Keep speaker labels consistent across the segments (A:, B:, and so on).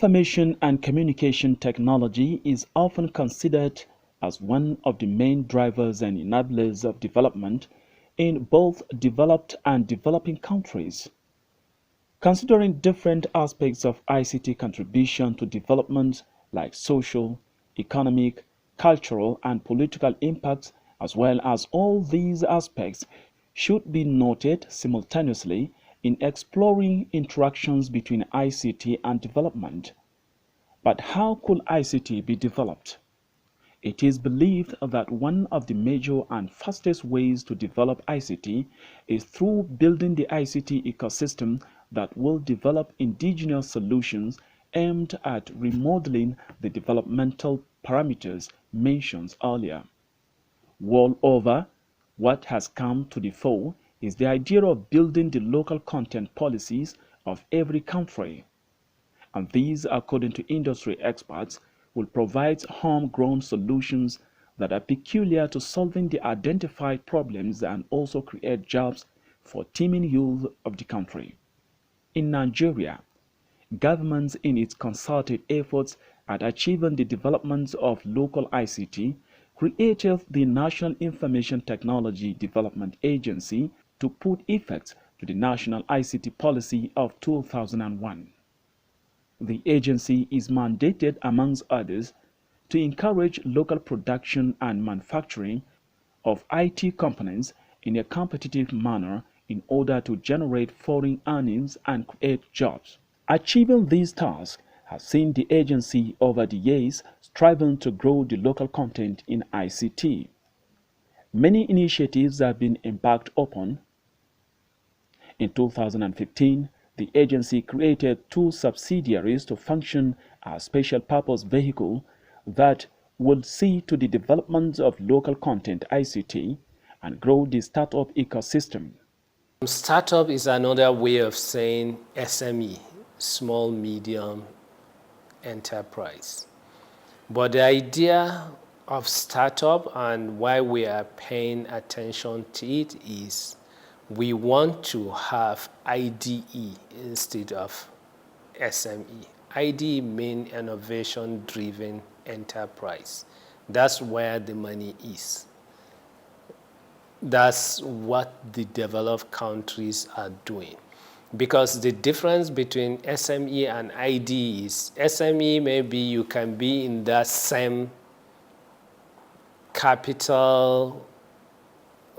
A: Information and communication technology is often considered as one of the main drivers and enablers of development in both developed and developing countries. Considering different aspects of ICT contribution to development like social, economic, cultural, and political impacts, as well as all these aspects should be noted simultaneously in exploring interactions between ICT and development. But how could ICT be developed? It is believed that one of the major and fastest ways to develop ICT is through building the ICT ecosystem that will develop indigenous solutions aimed at remodeling the developmental parameters mentioned earlier. Moreover, what has come to the fore is the idea of building the local content policies of every country. And these, according to industry experts, will provide homegrown solutions that are peculiar to solving the identified problems and also create jobs for teeming youth of the country. In Nigeria, governments in its concerted efforts at achieving the development of local ICT created the National Information Technology Development Agency to put effect to the National ICT Policy of 2001. The agency is mandated, amongst others, to encourage local production and manufacturing of IT components in a competitive manner in order to generate foreign earnings and create jobs. Achieving these tasks has seen the agency over the years striving to grow the local content in ICT. Many initiatives have been embarked upon. In 2015, the agency created two subsidiaries to function as special purpose vehicle that would see to the development of local content ICT and grow the startup ecosystem.
B: Startup is another way of saying SME, small medium enterprise. But the idea of startup and why we are paying attention to it is we want to have IDE instead of SME. IDE means innovation-driven enterprise. That's where the money is. That's what the developed countries are doing. Because the difference between SME and IDE is SME, maybe you can be in that same capital.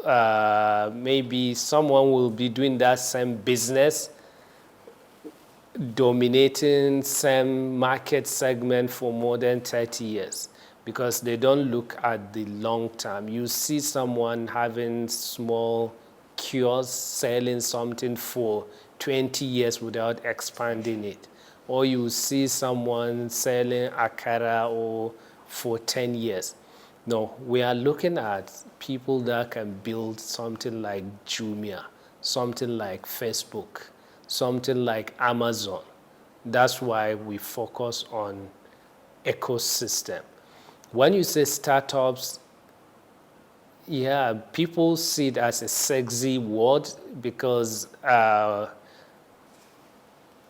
B: Maybe someone will be doing that same business, dominating same market segment for more than 30 years because they don't look at the long term. You see someone having small kiosks selling something for 20 years without expanding it. Or you see someone selling akara or for 10 years. No, we are looking at people that can build something like Jumia, something like Facebook, something like Amazon. That's why we focus on ecosystem. When you say startups, yeah, people see it as a sexy word because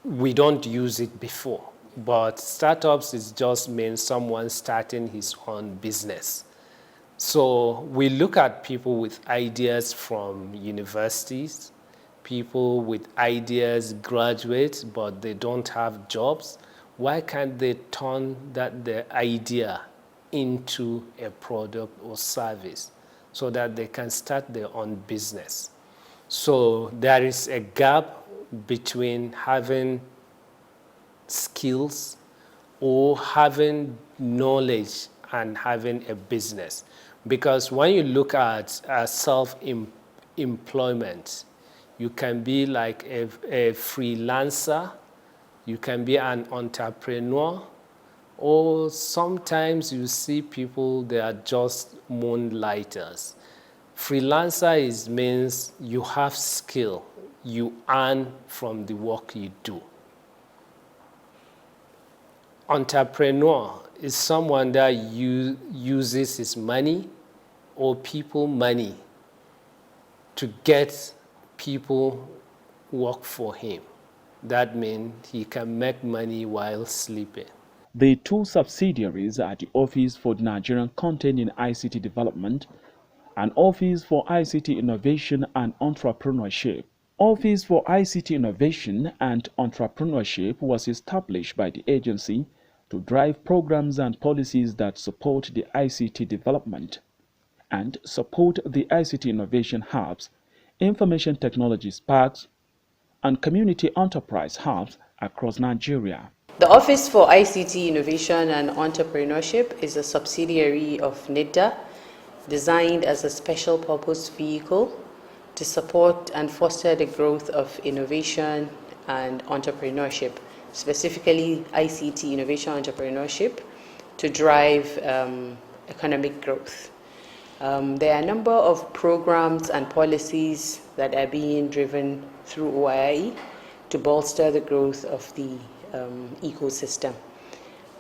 B: we don't use it before. But startups is just means someone starting his own business. So we look at people with ideas from universities, people with ideas graduate, but they don't have jobs. Why can't they turn the idea into a product or service so that they can start their own business? So there is a gap between having skills or having knowledge and having a business. Because when you look at self-employment, you can be like a freelancer, you can be an entrepreneur, or sometimes you see people, they are just moonlighters. Freelancer means you have skill, you earn from the work you do. Entrepreneur is someone that uses his money or people money to get people work for him. That means he can make money while sleeping.
A: The two subsidiaries are the Office for the Nigerian Content in ICT Development and Office for ICT Innovation and Entrepreneurship. Office for ICT Innovation and Entrepreneurship was established by the agency to drive programs and policies that support the ICT development and support the ICT innovation hubs, information technology parks, and community enterprise hubs across Nigeria.
C: The Office for ICT Innovation and Entrepreneurship is a subsidiary of NIDDA, designed as a special purpose vehicle to support and foster the growth of innovation and entrepreneurship, specifically ICT innovation entrepreneurship, to drive economic growth. There are a number of programs and policies that are being driven through OIIE to bolster the growth of the ecosystem.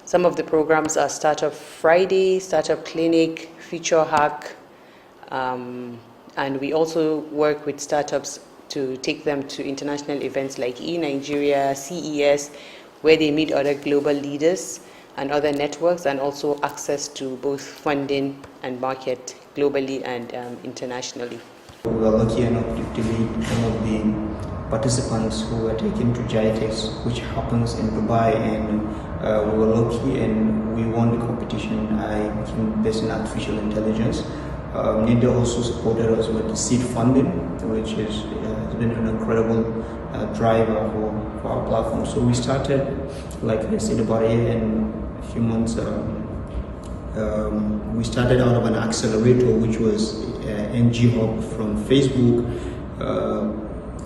C: Some of the programs are Startup Friday, Startup Clinic, Future Hack, and we also work with startups to take them to international events like Nigeria, CES, where they meet other global leaders and other networks, and also access to both funding and market globally and internationally.
D: We were lucky enough to meet one of the participants who were taken to GITEX, which happens in Dubai, and we were lucky and we won the competition. I became best in artificial intelligence. NIDA also supported us with the seed funding, which has been an incredible driver for our platform. So we started, like I said, about a year and a few months. We started out of an accelerator, which was NG Hub from Facebook.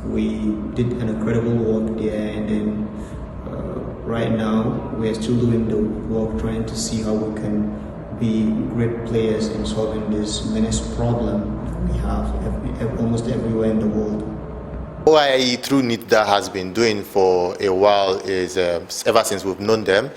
D: We did an incredible work there, and then right now we are still doing the work, trying to see how we can be great players in solving this menace problem we have almost everywhere in the world.
E: OIIE through NIDDA has been doing for a while is, ever since we've known them,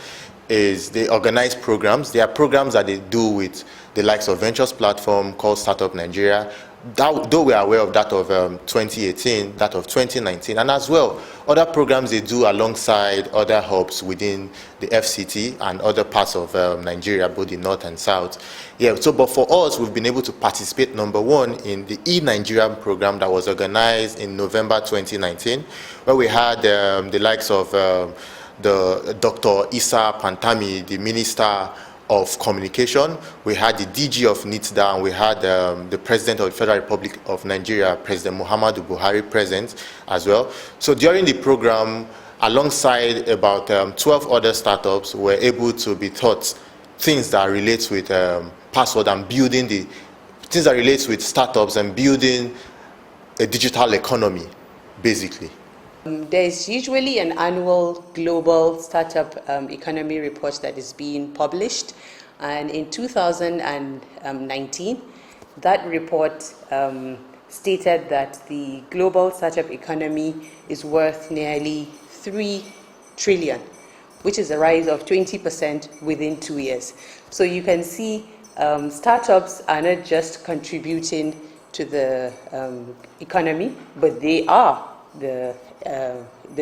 E: is they organize programs. There are programs that they do with the likes of Ventures platform called Startup Nigeria. Though we are aware of that of 2018, that of 2019, and as well other programs they do alongside other hubs within the FCT and other parts of Nigeria, both the north and south. Yeah, so but for us, we've been able to participate, number one, in the E-Nigerian program that was organized in November 2019, where we had the likes of the Dr. Issa Pantami, the Minister of Communication. We had the DG of NIDDA, and we had the President of the Federal Republic of Nigeria, President Muhammadu Buhari, present as well. So during the program, alongside about 12 other startups, were able to be taught things that relate with password and building things that relate with startups and building a digital economy, basically.
C: There is usually an annual global startup economy report that is being published, and in 2019, that report stated that the global startup economy is worth nearly 3 trillion, which is a rise of 20% within 2 years. So you can see startups are not just contributing to the economy, but they are the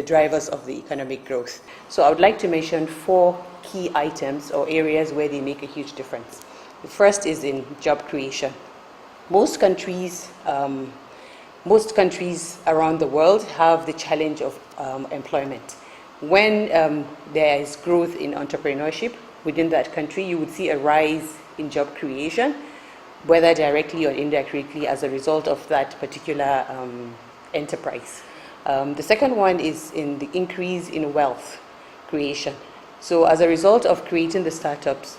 C: drivers of the economic growth. So I would like to mention 4 key items or areas where they make a huge difference. The first is in job creation. Most countries around the world have the challenge of employment. When there is growth in entrepreneurship within that country, you would see a rise in job creation, whether directly or indirectly as a result of that particular enterprise. The second one is in the increase in wealth creation. So as a result of creating the startups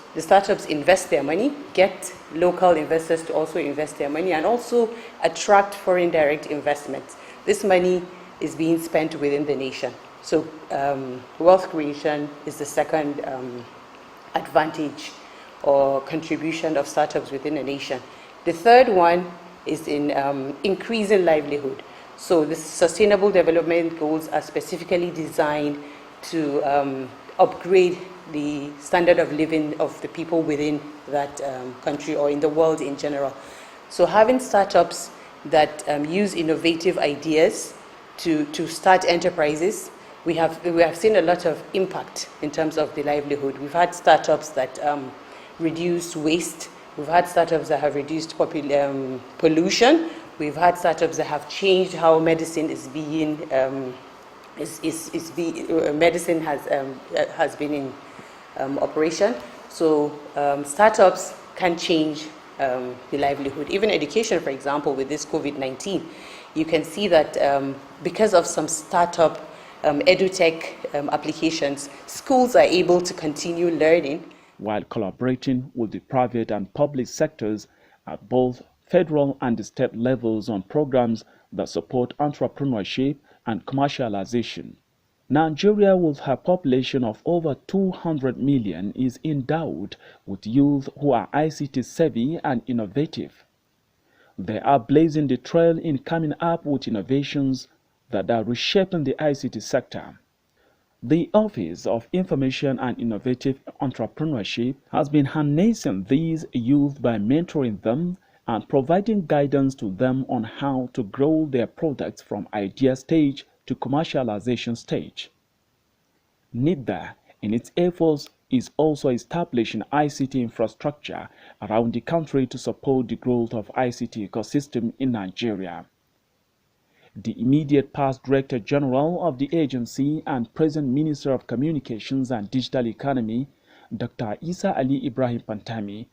C: invest their money, get local investors to also invest their money, and also attract foreign direct investments. This money is being spent within the nation. So wealth creation is the second advantage or contribution of startups within a nation. The third one is in increasing livelihood. So the Sustainable Development Goals are specifically designed to upgrade the standard of living of the people within that country or in the world in general. So having startups that use innovative ideas to start enterprises we have seen a lot of impact in terms of the livelihood. We've had startups that reduce waste. We've had startups that have reduced pollution. We've had startups that have changed how medicine is being medicine has been in operation. So startups can change the livelihood. Even education, for example, with this COVID-19, you can see that because of some startup edutech applications, schools are able to continue learning.
A: While collaborating with the private and public sectors at both federal and state levels on programs that support entrepreneurship and commercialization. Nigeria, with her population of over 200 million, is endowed with youth who are ICT savvy and innovative. They are blazing the trail in coming up with innovations that are reshaping the ICT sector. The Office of Information and Innovative Entrepreneurship has been harnessing these youth by mentoring them and providing guidance to them on how to grow their products from idea stage to commercialization stage. NIDA, in its efforts, is also establishing ICT infrastructure around the country to support the growth of ICT ecosystem in Nigeria. The immediate past Director General of the agency and present Minister of Communications and Digital Economy, Dr. Isa Ali Ibrahim Pantami,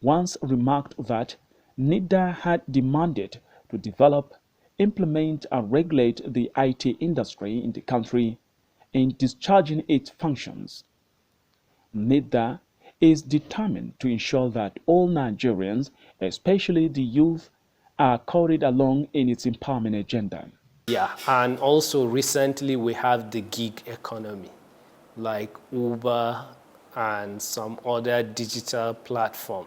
A: once remarked that NIDA had demanded to develop, implement and regulate the IT industry in the country in discharging its functions. NIDA is determined to ensure that all Nigerians, especially the youth, are carried along in its empowerment agenda.
B: Yeah, and also recently we have the gig economy, like Uber and some other digital platform,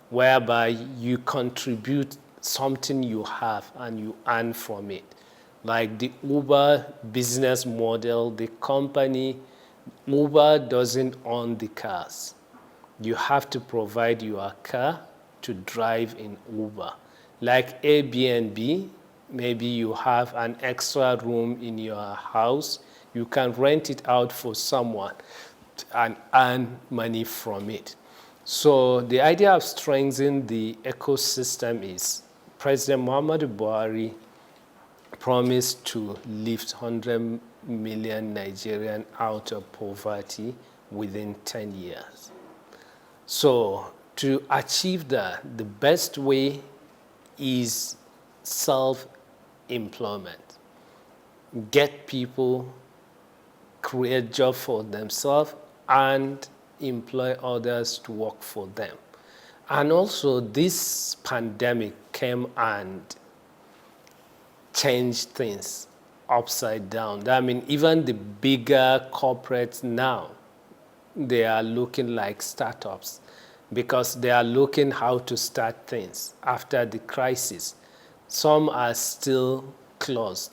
B: whereby you contribute something you have and you earn from it. Like the Uber business model, the company, Uber doesn't own the cars. You have to provide your car to drive in Uber. Like Airbnb, maybe you have an extra room in your house, you can rent it out for someone and earn money from it. So the idea of strengthening the ecosystem is President Muhammadu Buhari promised to lift 100 million Nigerians out of poverty within 10 years. So to achieve that, the best way is self-employment. Get people, create jobs for themselves, and employ others to work for them. And also, this pandemic came and changed things upside down. I mean, even the bigger corporates now, they are looking like startups because they are looking how to start things after the crisis. Some are still closed.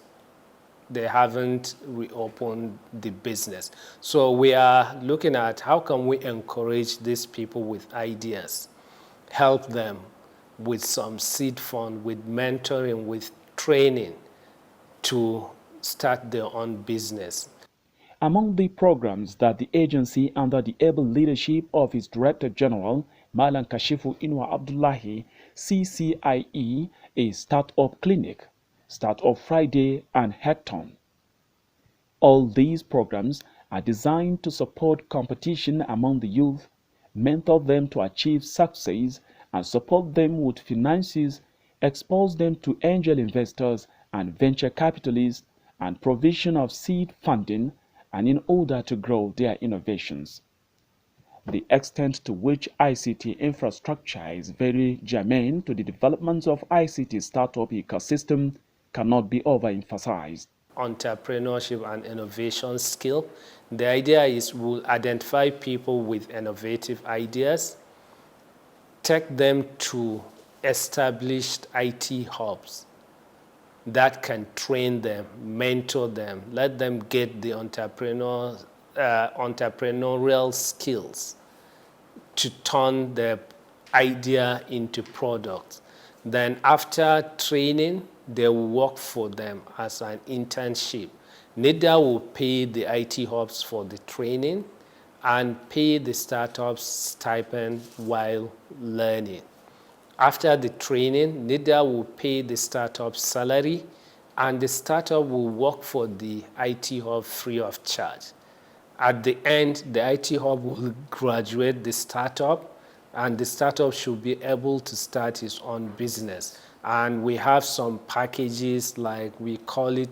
B: They haven't reopened the business. So we are looking at how can we encourage these people with ideas, help them with some seed fund, with mentoring, with training to start their own business.
A: Among the programs that the agency, under the able leadership of its Director General, Malam Kashifu Inwa Abdullahi, CCIE, is Startup Clinic, Startup Friday, and Hackathon. All these programs are designed to support competition among the youth, mentor them to achieve success, and support them with finances, expose them to angel investors and venture capitalists, and provision of seed funding, and in order to grow their innovations. The extent to which ICT infrastructure is very germane to the development of ICT startup ecosystem cannot be overemphasized.
B: Entrepreneurship and innovation skill. The idea is we'll identify people with innovative ideas, take them to established IT hubs that can train them, mentor them, let them get the entrepreneurial skills to turn their idea into product. Then after training, they will work for them as an internship. NIDA will pay the IT hubs for the training and pay the startups stipend while learning. After the training, NIDA will pay the startup's salary, and the startup will work for the IT hub free of charge. At the end, the IT hub will graduate the startup, and the startup should be able to start its own business. And we have some packages, like we call it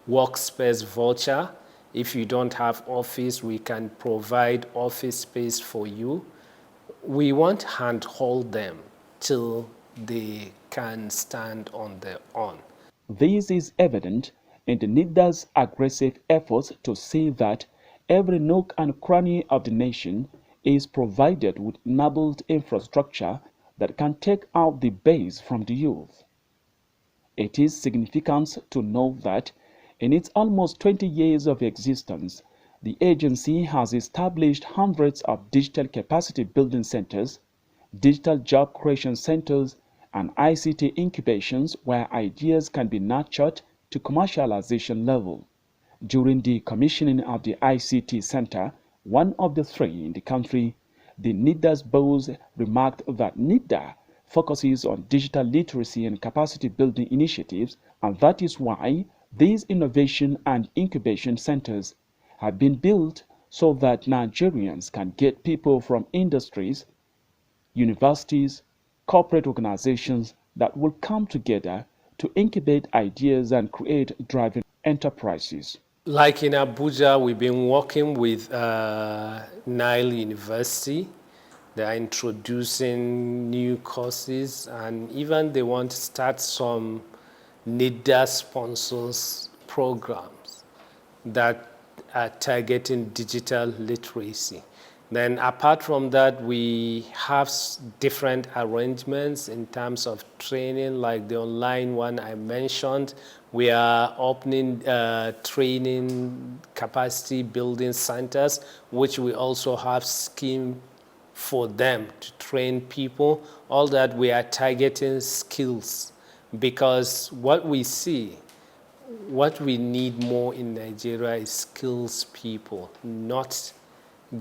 B: workspace voucher. If you don't have office, we can provide office space for you. We won't handhold them till they can stand on their own.
A: This is evident in the NIDA's aggressive efforts to see that every nook and cranny of the nation is provided with enabled infrastructure that can take out the base from the youth. It is significant to note that in its almost 20 years of existence, the agency has established hundreds of digital capacity building centers, digital job creation centers, and ICT incubations where ideas can be nurtured to commercialization level. During the commissioning of the ICT center, one of the three in the country, the NIDA's boss remarked that NIDA focuses on digital literacy and capacity building initiatives, and that is why these innovation and incubation centers have been built so that Nigerians can get people from industries, universities, corporate organizations that will come together to incubate ideas and create driving enterprises.
B: Like in Abuja, we've been working with Nile University. They are introducing new courses, and even they want to start some NIDA sponsors programs that are targeting digital literacy. Then apart from that, we have different arrangements in terms of training, like the online one I mentioned. We are opening training capacity building centers, which we also have scheme for them to train people. All that we are targeting skills, because what we see, what we need more in Nigeria is skills people, not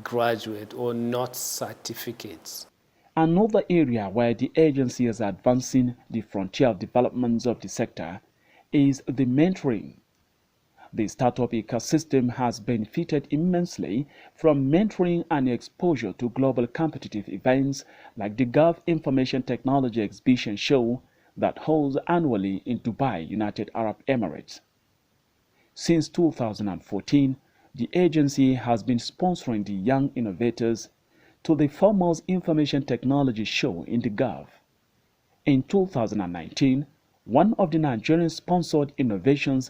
B: graduate or not certificates.
A: Another area where the agency is advancing the frontier of developments of the sector is the mentoring. The startup ecosystem has benefited immensely from mentoring and exposure to global competitive events like the Gulf Information Technology Exhibition Show that holds annually in Dubai, United Arab Emirates. Since 2014, the agency has been sponsoring the young innovators to the foremost information technology show in the Gulf. In 2019, one of the Nigerian-sponsored innovations,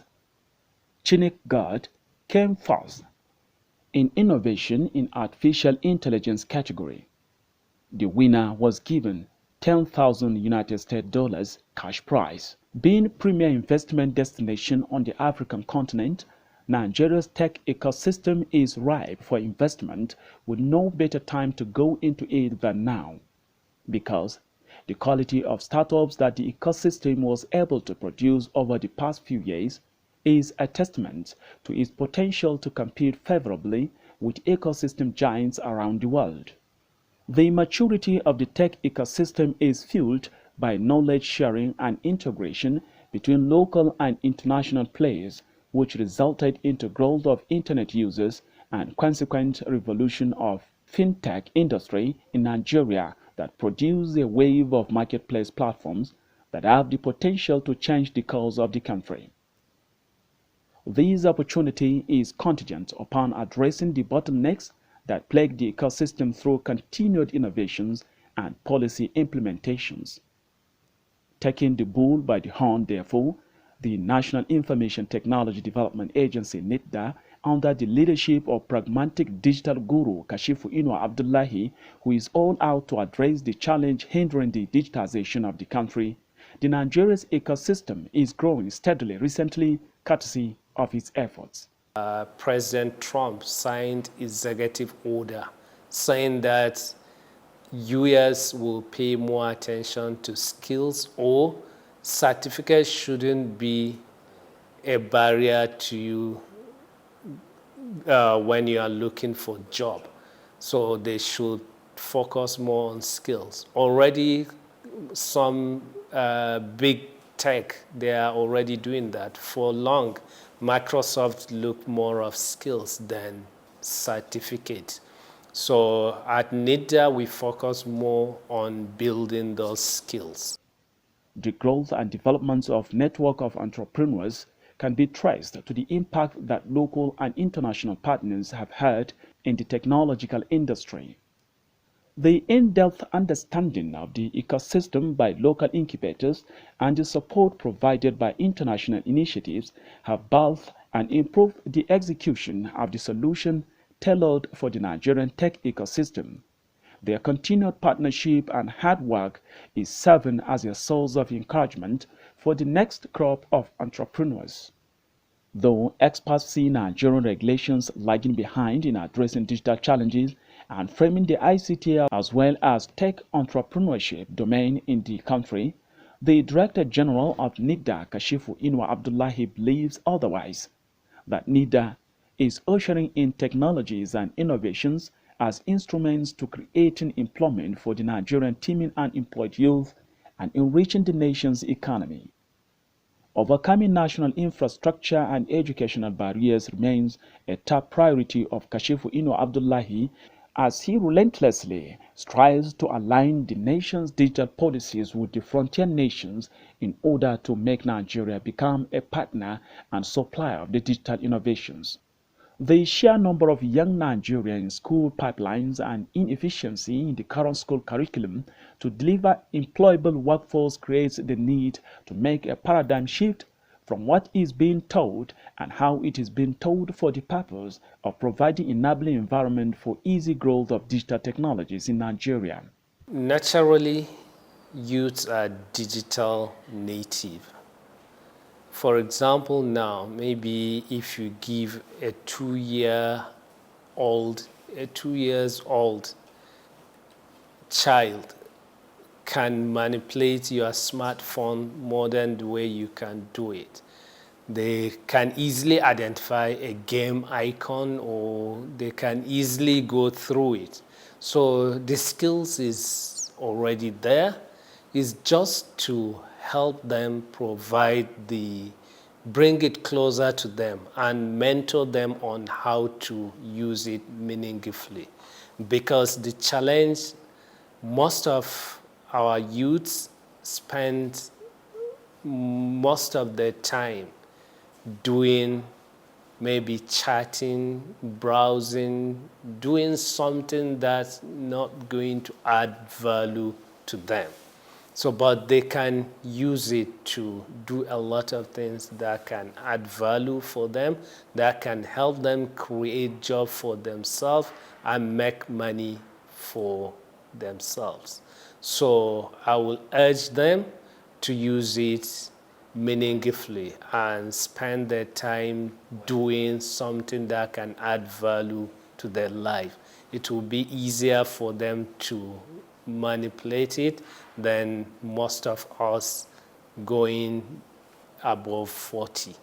A: Chinik God, came first in innovation in artificial intelligence category. The winner was given 10,000 United States dollars cash prize. Being premier investment destination on the African continent, Nigeria's tech ecosystem is ripe for investment with no better time to go into it than now, because the quality of startups that the ecosystem was able to produce over the past few years is a testament to its potential to compete favorably with ecosystem giants around the world. The maturity of the tech ecosystem is fueled by knowledge sharing and integration between local and international players, which resulted into growth of internet users and consequent revolution of fintech industry in Nigeria that produced a wave of marketplace platforms that have the potential to change the course of the country. This opportunity is contingent upon addressing the bottlenecks that plague the ecosystem through continued innovations and policy implementations. Taking the bull by the horn, therefore, the National Information Technology Development Agency NITDA, under the leadership of pragmatic digital guru Kashifu Inua Abdullahi, who is all out to address the challenge hindering the digitization of the country, the Nigeria's ecosystem is growing steadily recently, courtesy of its efforts.
B: President Trump signed executive order saying that US will pay more attention to skills, or certificates shouldn't be a barrier to you when you are looking for a job. So they should focus more on skills. Already, some big tech, they are already doing that. For long, Microsoft looked more of skills than certificates. So at NIDA, we focus more on building those skills.
A: The growth and development of network of entrepreneurs can be traced to the impact that local and international partners have had in the technological industry. The in-depth understanding of the ecosystem by local incubators and the support provided by international initiatives have both and improved the execution of the solution tailored for the Nigerian tech ecosystem. Their continued partnership and hard work is serving as a source of encouragement for the next crop of entrepreneurs. Though experts see Nigerian regulations lagging behind in addressing digital challenges and framing the ICT as well as tech entrepreneurship domain in the country, the Director General of NIDA, Kashifu Inwa Abdullahi, believes otherwise, that NIDA is ushering in technologies and innovations as instruments to creating employment for the Nigerian teeming unemployed youth and enriching the nation's economy. Overcoming national infrastructure and educational barriers remains a top priority of Kashifu Ino Abdullahi as he relentlessly strives to align the nation's digital policies with the frontier nations in order to make Nigeria become a partner and supplier of the digital innovations. The sheer number of young Nigerians in school pipelines and inefficiency in the current school curriculum to deliver employable workforce creates the need to make a paradigm shift from what is being taught and how it is being taught for the purpose of providing enabling environment for easy growth of digital technologies in Nigeria.
B: Naturally, youths are digital native. For example, now, maybe if you give a 2 years old child can manipulate your smartphone more than the way you can do it. They can easily identify a game icon or they can easily go through it. So the skills is already there. It's just to help them bring it closer to them and mentor them on how to use it meaningfully. Because the challenge, most of our youths spend most of their time doing maybe chatting, browsing, doing something that's not going to add value to them. So, but they can use it to do a lot of things that can add value for them, that can help them create jobs for themselves and make money for themselves. So I will urge them to use it meaningfully and spend their time doing something that can add value to their life. It will be easier for them to manipulate it than most of us going above 40.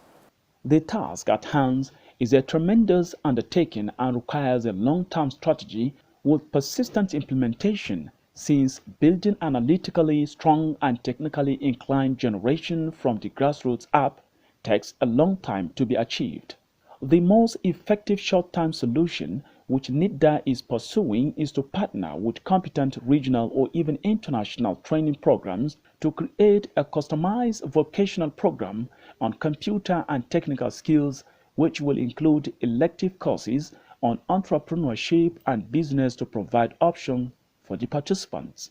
A: The task at hand is a tremendous undertaking and requires a long-term strategy with persistent implementation, since building an analytically strong and technically inclined generation from the grassroots up takes a long time to be achieved. The most effective short-term solution which NIDA is pursuing is to partner with competent regional or even international training programs to create a customized vocational program on computer and technical skills, which will include elective courses on entrepreneurship and business to provide options for the participants.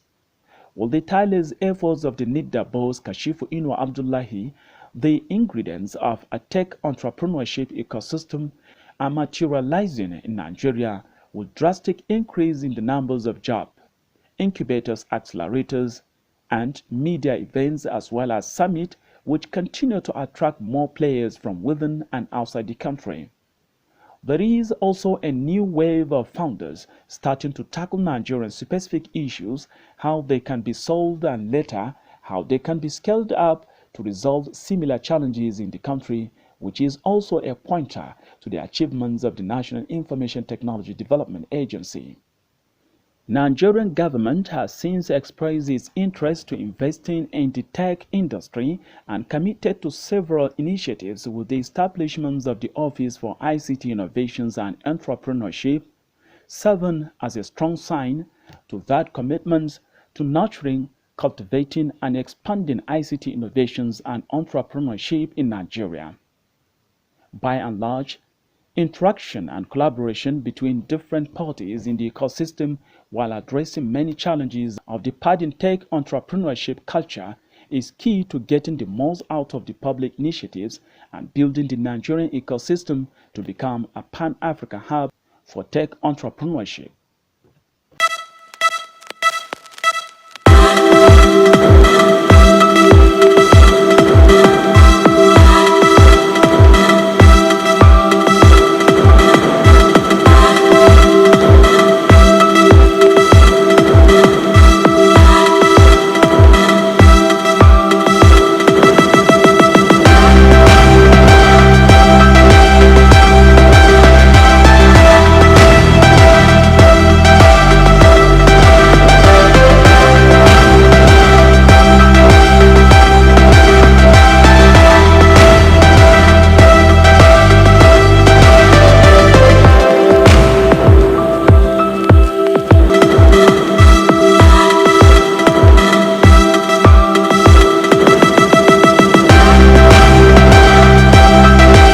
A: With the tireless efforts of the NIDA boss Kashifu Inwa Abdullahi, the ingredients of a tech entrepreneurship ecosystem are materializing in Nigeria with drastic increase in the numbers of job, incubators, accelerators, and media events as well as summit which continue to attract more players from within and outside the country. There is also a new wave of founders starting to tackle Nigerian specific issues, how they can be solved and later how they can be scaled up to resolve similar challenges in the country which is also a pointer to the achievements of the National Information Technology Development Agency. Nigerian government has since expressed its interest to investing in the tech industry and committed to several initiatives with the establishment of the Office for ICT Innovations and Entrepreneurship, serving as a strong sign to that commitment to nurturing, cultivating, and expanding ICT innovations and entrepreneurship in Nigeria. By and large, interaction and collaboration between different parties in the ecosystem while addressing many challenges of the budding tech entrepreneurship culture is key to getting the most out of the public initiatives and building the Nigerian ecosystem to become a Pan-African hub for tech entrepreneurship.